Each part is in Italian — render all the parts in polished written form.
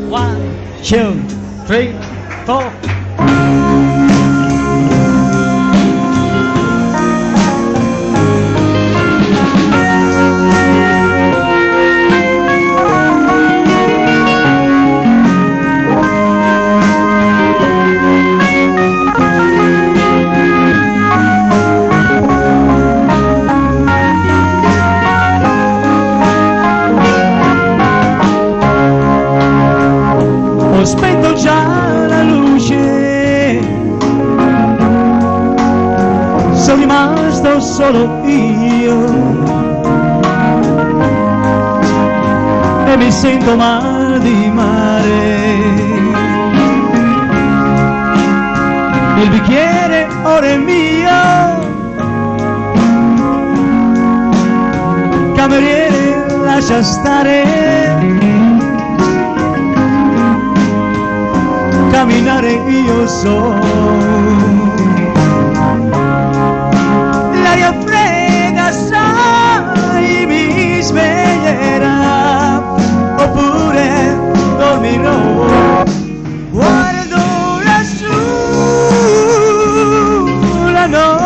1, 2, 3, 4. Ho spento già la luce, sono rimasto solo io e mi sento mal di mare. Il bicchiere ora è mio, cameriere lascia stare. Camminare io so, l'aria fredda sai mi sveglierà, oppure dormirò. Guardo lassù la notte,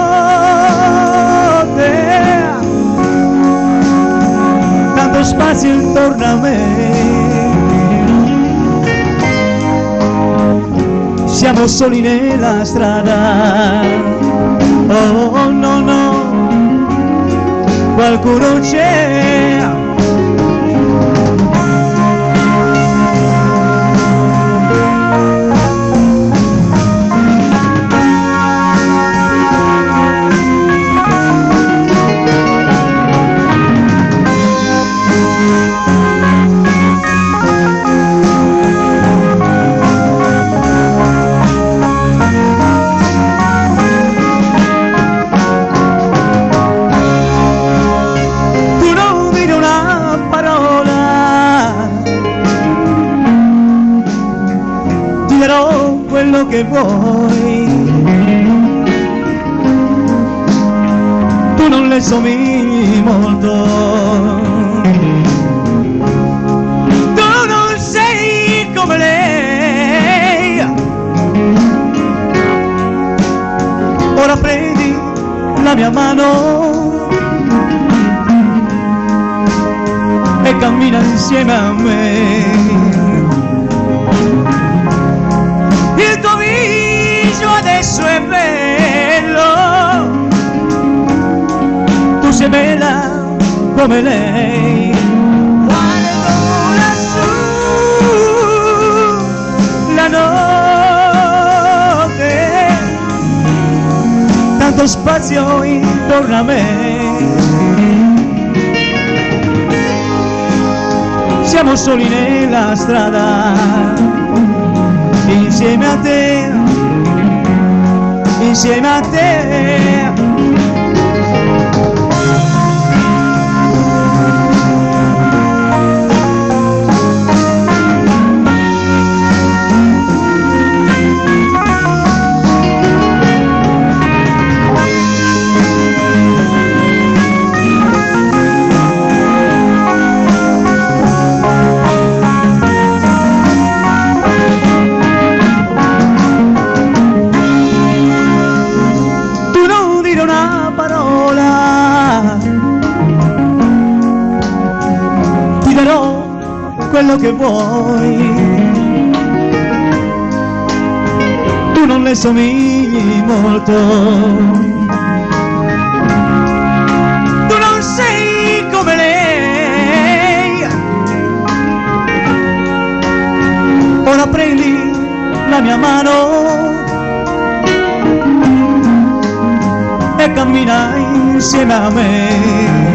tanto spazio intorno a me. Siamo soli nella strada, oh no no, qualcuno c'è. Quello che vuoi, tu non le somigli molto, tu non sei come lei. Ora prendi la mia mano e cammina insieme a me. Il tuo viso adesso è bello, tu sei bella come lei. Guardo lassù la notte, tanto spazio intorno a me. Siamo soli nella strada, insieme a te, insieme a te. Quello che vuoi, tu non le somigli molto, tu non sei come lei. Ora prendi la mia mano e cammina insieme a me.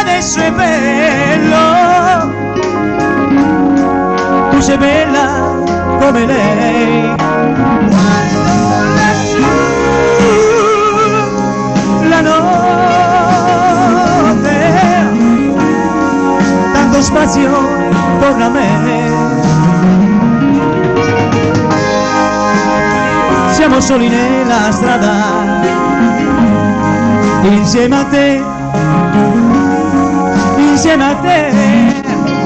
Adesso è bello, tu sei bella come lei. Guardo lassù la notte, tanto spazio intorno a me. Siamo soli nella strada, insieme a te, insieme a te.